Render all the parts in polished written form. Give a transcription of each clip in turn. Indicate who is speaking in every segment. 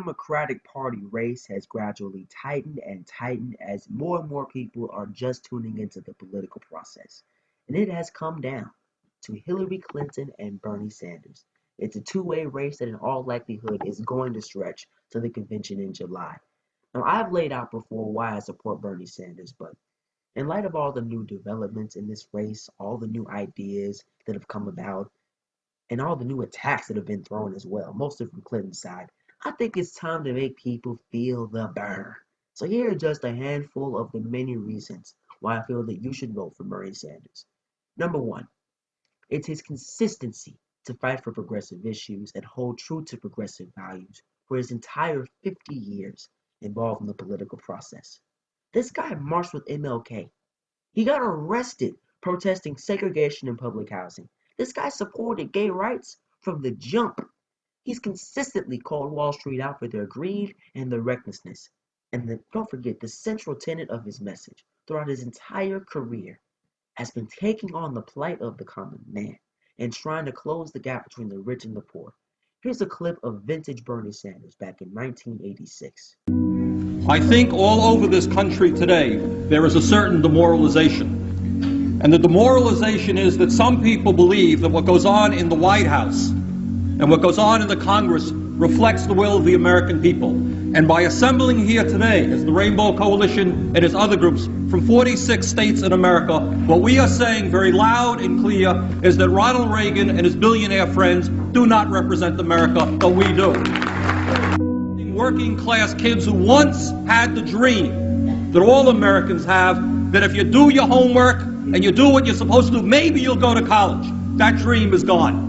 Speaker 1: Democratic Party race has gradually tightened and tightened as more and more people are just tuning into the political process. And it has come down to Hillary Clinton and Bernie Sanders. It's a two-way race that in all likelihood is going to stretch to the convention in July. Now, I've laid out before why I support Bernie Sanders, but in light of all the new developments in this race, all the new ideas that have come about, and all the new attacks that have been thrown as well, mostly from Clinton's side, I think it's time to make people feel the burn. So here are just a handful of the many reasons why I feel that you should vote for Bernie Sanders. Number one, it's his consistency to fight for progressive issues and hold true to progressive values for his entire 50 years involved in the political process. This guy marched with MLK. He got arrested protesting segregation in public housing. This guy supported gay rights from the jump. He's consistently called Wall Street out for their greed and their recklessness. And don't forget, the central tenet of his message throughout his entire career has been taking on the plight of the common man and trying to close the gap between the rich and the poor. Here's a clip of vintage Bernie Sanders back in 1986.
Speaker 2: I think all over this country today there is a certain demoralization. And the demoralization is that some people believe that what goes on in the White House and what goes on in the Congress reflects the will of the American people. And by assembling here today as the Rainbow Coalition and its other groups from 46 states in America, what we are saying very loud and clear is that Ronald Reagan and his billionaire friends do not represent America, but we do. Working class kids who once had the dream that all Americans have, that if you do your homework and you do what you're supposed to do, maybe you'll go to college. That dream is gone.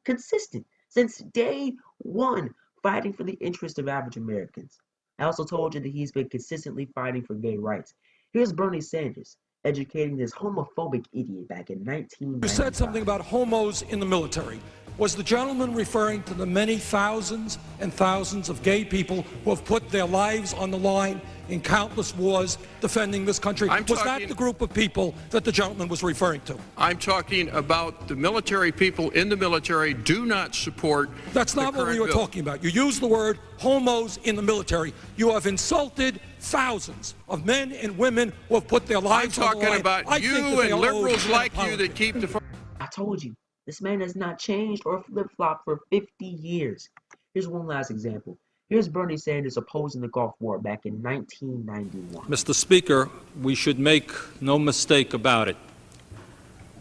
Speaker 1: Consistent since day one, fighting for the interest of average Americans. I also told you that he's been consistently fighting for gay rights. Here's Bernie Sanders educating this homophobic idiot back in 1995.
Speaker 3: You said something about homos in the military. Was the gentleman referring to the many thousands and thousands of gay people who have put their lives on the line in countless wars defending this country? Was that the group of people that the gentleman was referring to?
Speaker 4: I'm talking about the military. People in the military do not support.
Speaker 3: That's not what we were talking about. You used the word homos in the military. You have insulted thousands of men and women who have put their lives on the line.
Speaker 4: I'm talking about you and liberals like you that keep the...
Speaker 1: I told you, this man has not changed or flip-flopped for 50 years. Here's one last example. Here's Bernie Sanders opposing the Gulf War back in 1991.
Speaker 2: Mr. Speaker, we should make no mistake about it.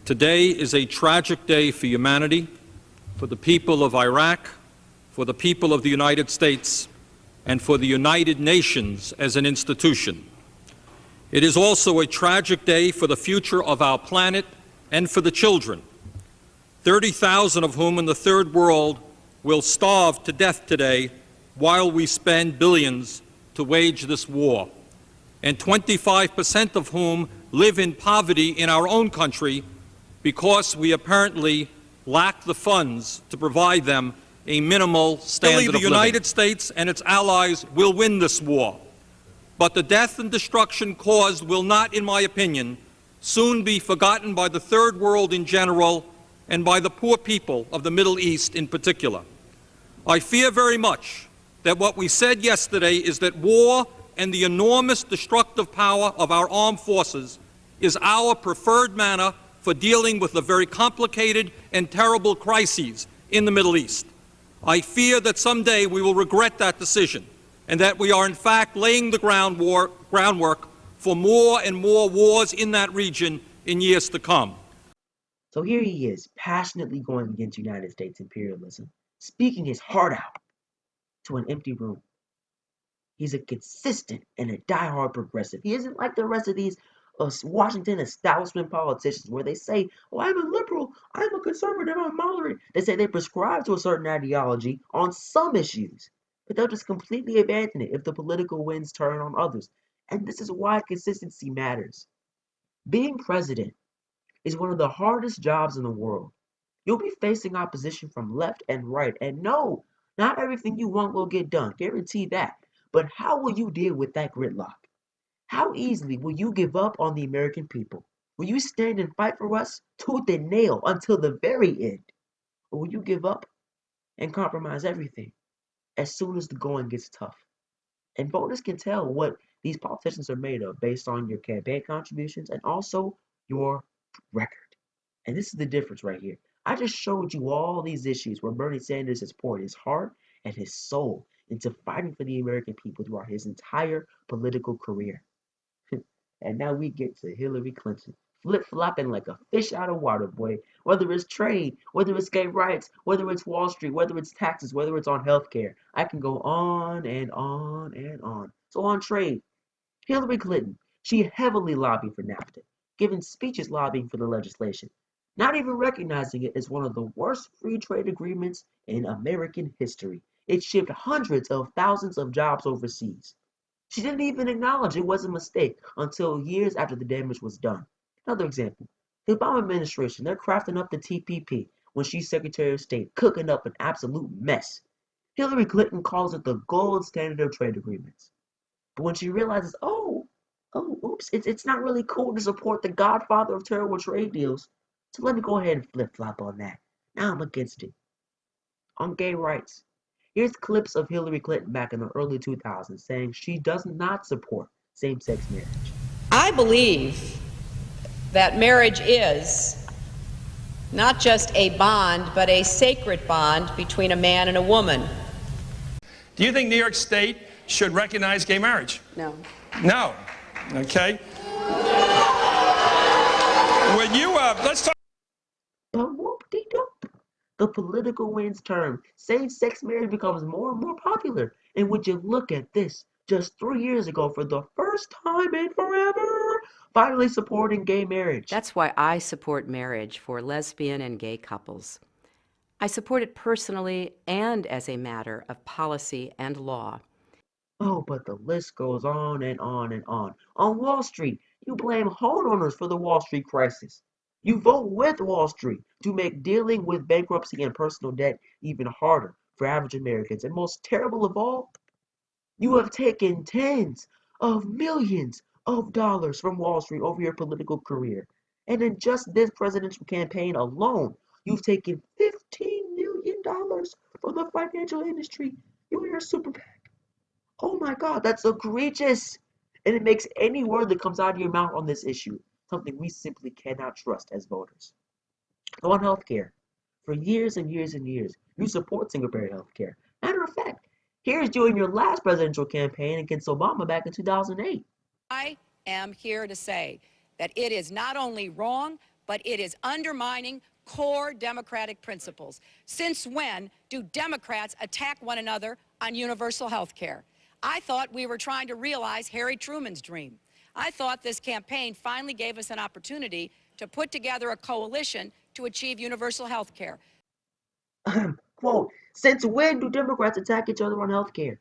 Speaker 2: Today is a tragic day for humanity, for the people of Iraq, for the people of the United States, and for the United Nations as an institution. It is also a tragic day for the future of our planet and for the children, 30,000 of whom in the third world will starve to death today while we spend billions to wage this war, and 25% of whom live in poverty in our own country because we apparently lack the funds to provide them a minimal standard of living. The United States and its allies will win this war, but the death and destruction caused will not, in my opinion, soon be forgotten by the third world in general and by the poor people of the Middle East in particular. I fear very much that what we said yesterday is that war and the enormous destructive power of our armed forces is our preferred manner for dealing with the very complicated and terrible crises in the Middle East. I fear that someday we will regret that decision and that we are in fact laying the groundwork for more and more wars in that region in years to come.
Speaker 1: So here he is, passionately going against United States imperialism, speaking his heart out to an empty room. He's a consistent and a diehard progressive. He isn't like the rest of these Washington establishment politicians where they say, oh, I'm a liberal, I'm a conservative, I'm moderate. They say they prescribe to a certain ideology on some issues, but they'll just completely abandon it if the political winds turn on others. And this is why consistency matters. Being president is one of the hardest jobs in the world. You'll be facing opposition from left and right, and no, not everything you want will get done, guarantee that. But how will you deal with that gridlock? How easily will you give up on the American people? Will you stand and fight for us tooth and nail until the very end? Or will you give up and compromise everything as soon as the going gets tough. And voters can tell what these politicians are made of based on your campaign contributions and also your record. And this is the difference right here. I just showed you all these issues where Bernie Sanders has poured his heart and his soul into fighting for the American people throughout his entire political career. And now we get to Hillary Clinton, flip-flopping like a fish out of water, boy. Whether it's trade, whether it's gay rights, whether it's Wall Street, whether it's taxes, whether it's on healthcare. I can go on and on and on. So on trade, Hillary Clinton, she heavily lobbied for NAFTA, giving speeches lobbying for the legislation, not even recognizing it as one of the worst free trade agreements in American history. It shipped hundreds of thousands of jobs overseas. She didn't even acknowledge it was a mistake until years after the damage was done. Another example, the Obama administration, they're crafting up the TPP when she's Secretary of State, cooking up an absolute mess. Hillary Clinton calls it the gold standard of trade agreements. But when she realizes, oops, it's not really cool to support the godfather of terrible trade deals, so let me go ahead and flip-flop on that. Now I'm against it. On gay rights, here's clips of Hillary Clinton back in the early 2000s saying she does not support same-sex marriage.
Speaker 5: I believe that marriage is not just a bond, but a sacred bond between a man and a woman.
Speaker 3: Do you think New York State should recognize gay marriage?
Speaker 5: No.
Speaker 3: No. Okay. When you, let's talk.
Speaker 1: But whoop-de-doop. The political winds turn. Same-sex marriage becomes more and more popular. And would you look at this? Just 3 years ago, for the first time in forever, finally supporting gay marriage.
Speaker 6: That's why I support marriage for lesbian and gay couples. I support it personally and as a matter of policy and law.
Speaker 1: Oh, but the list goes on and on and on. On Wall Street, you blame homeowners for the Wall Street crisis. You vote with Wall Street to make dealing with bankruptcy and personal debt even harder for average Americans. And most terrible of all, you have taken tens of millions of dollars from Wall Street over your political career. And in just this presidential campaign alone, you've taken $15 million from the financial industry. You and your super PAC. Oh my God, that's egregious. And it makes any word that comes out of your mouth on this issue something we simply cannot trust as voters. So on healthcare, for years and years and years, you support single-payer healthcare. Matter of fact, here's during your last presidential campaign against Obama back in 2008.
Speaker 5: I am here to say that it is not only wrong, but it is undermining core democratic principles. Since when do Democrats attack one another on universal health care? I thought we were trying to realize Harry Truman's dream. I thought this campaign finally gave us an opportunity to put together a coalition to achieve universal health care.
Speaker 1: Quote, since when do Democrats attack each other on health care?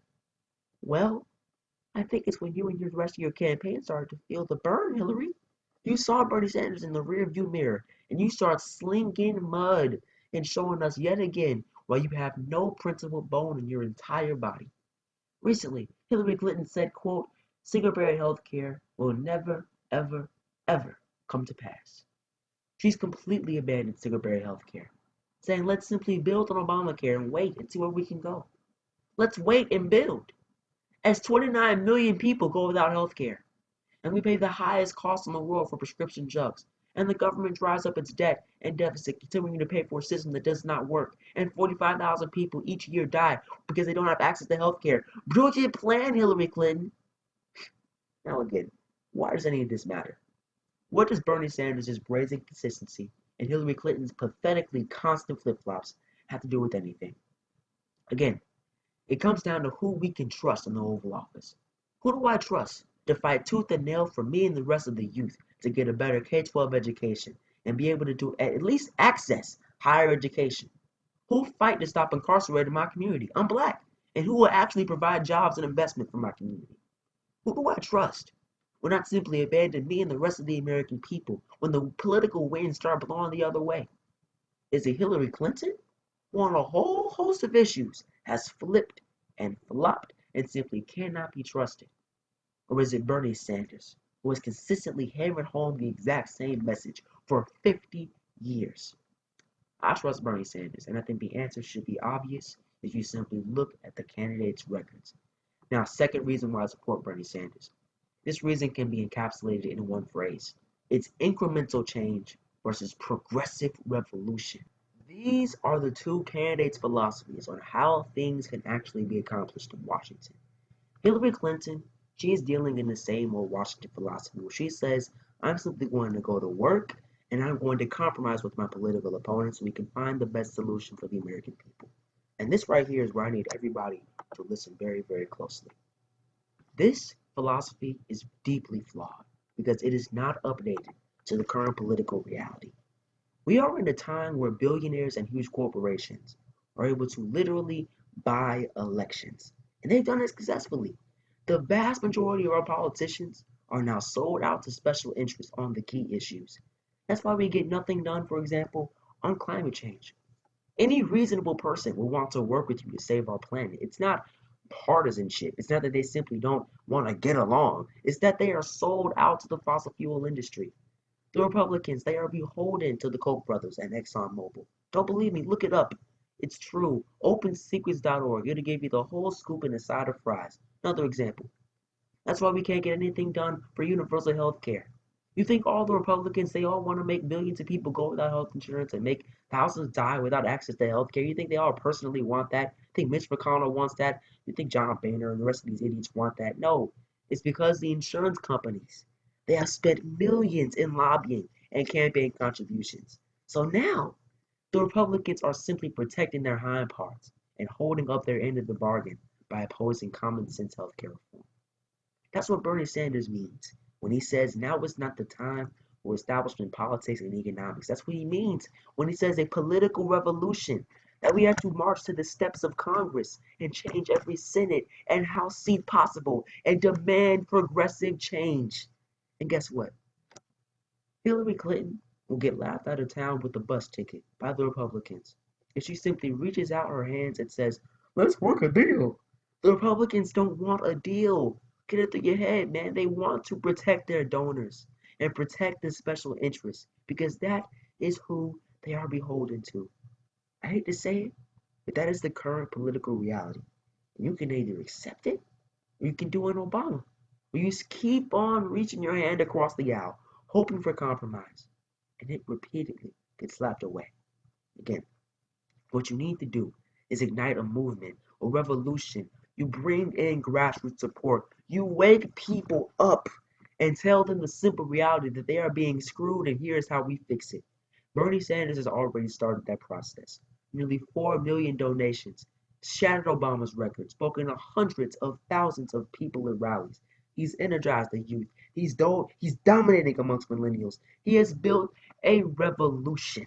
Speaker 1: Well, I think it's when you and the rest of your campaign started to feel the burn, Hillary. You saw Bernie Sanders in the rearview mirror, and you start slinging mud and showing us yet again why you have no principled bone in your entire body. Recently, Hillary Clinton said, quote, single-payer health care will never, ever, ever come to pass. She's completely abandoned single-payer health care, saying let's simply build on Obamacare and wait and see where we can go. Let's wait and build. As 29 million people go without health care, and we pay the highest cost in the world for prescription drugs, and the government drives up its debt and deficit, continuing to pay for a system that does not work, and 45,000 people each year die because they don't have access to health care. Brilliant plan, Hillary Clinton. Now again, why does any of this matter? What does Bernie Sanders' brazen consistency and Hillary Clinton's pathetically constant flip-flops have to do with anything? Again, it comes down to who we can trust in the Oval Office. Who do I trust to fight tooth and nail for me and the rest of the youth to get a better K-12 education and be able to do at least access higher education? Who fight to stop incarcerating my community? I'm black. And who will actually provide jobs and investment for my community? Who do I trust? Will not simply abandon me and the rest of the American people when the political winds start blowing the other way. Is it Hillary Clinton, who on a whole host of issues has flipped and flopped and simply cannot be trusted? Or is it Bernie Sanders, who has consistently hammered home the exact same message for 50 years? I trust Bernie Sanders, and I think the answer should be obvious if you simply look at the candidates' records. Now, second reason why I support Bernie Sanders. This reason can be encapsulated in one phrase. It's incremental change versus progressive revolution. These are the two candidates' philosophies on how things can actually be accomplished in Washington. Hillary Clinton, she is dealing in the same old Washington philosophy where she says, I'm simply going to go to work and I'm going to compromise with my political opponents so we can find the best solution for the American people. And this right here is where I need everybody to listen very, very closely. This philosophy is deeply flawed because it is not updated to the current political reality. We are in a time where billionaires and huge corporations are able to literally buy elections, and they've done it successfully. The vast majority of our politicians are now sold out to special interests on the key issues. That's why we get nothing done, for example, on climate change. Any reasonable person will want to work with you to save our planet. It's not partisanship. It's not that they simply don't want to get along. It's that they are sold out to the fossil fuel industry. The Republicans, they are beholden to the Koch brothers and ExxonMobil. Don't believe me? Look it up. It's true. OpenSecrets.org. It'll give you the whole scoop in a side of fries. Another example. That's why we can't get anything done for universal health care. You think all the Republicans, they all want to make millions of people go without health insurance and make thousands die without access to health care? You think they all personally want that? You think Mitch McConnell wants that? You think John Boehner and the rest of these idiots want that? No. It's because the insurance companies, they have spent millions in lobbying and campaign contributions. So now, the Republicans are simply protecting their hind parts and holding up their end of the bargain by opposing common sense healthcare reform. That's what Bernie Sanders means when he says now is not the time for establishment politics and economics. That's what he means when he says a political revolution, that we have to march to the steps of Congress and change every Senate and House seat possible and demand progressive change. And guess what? Hillary Clinton will get laughed out of town with a bus ticket by the Republicans if she simply reaches out her hands and says, let's work a deal. The Republicans don't want a deal. Get it through your head, man. They want to protect their donors and protect the special interests because that is who they are beholden to. I hate to say it, but that is the current political reality. You can either accept it or you can do an Obama, where you keep on reaching your hand across the aisle, hoping for compromise, and it repeatedly gets slapped away. Again, what you need to do is ignite a movement, a revolution. You bring in grassroots support. You wake people up and tell them the simple reality that they are being screwed and here's how we fix it. Bernie Sanders has already started that process. Nearly 4 million donations, shattered Obama's record, spoken to hundreds of thousands of people at rallies. He's energized the youth. He's dominating amongst millennials. He has built a revolution.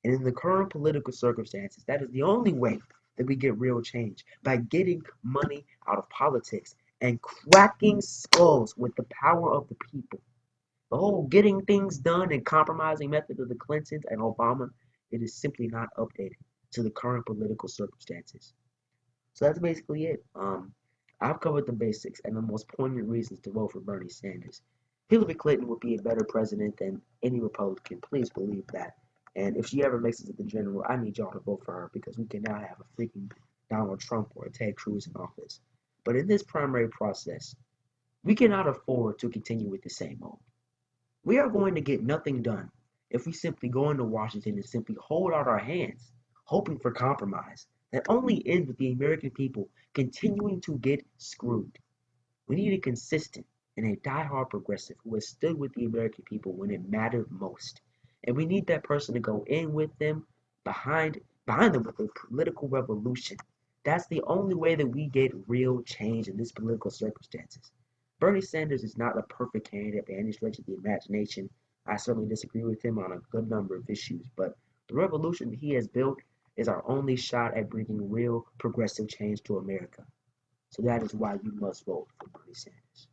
Speaker 1: And in the current political circumstances, that is the only way that we get real change, by getting money out of politics and cracking skulls with the power of the people. The whole getting things done and compromising method of the Clintons and Obama, it is simply not updated to the current political circumstances. So that's basically it. I've covered the basics and the most poignant reasons to vote for Bernie Sanders. Hillary Clinton would be a better president than any Republican. Please believe that. And if she ever makes it to the general, I need y'all to vote for her because we can now have a freaking Donald Trump or a Ted Cruz in office. But in this primary process, we cannot afford to continue with the same old. We are going to get nothing done if we simply go into Washington and simply hold out our hands, hoping for compromise that only ends with the American people continuing to get screwed. We need a consistent and a die-hard progressive who has stood with the American people when it mattered most. And we need that person to go in with them, behind them with a political revolution. That's the only way that we get real change in this political circumstances. Bernie Sanders is not a perfect candidate by any stretch of the imagination. I certainly disagree with him on a good number of issues, but the revolution that he has built is our only shot at bringing real progressive change to America. So that is why you must vote for Bernie Sanders.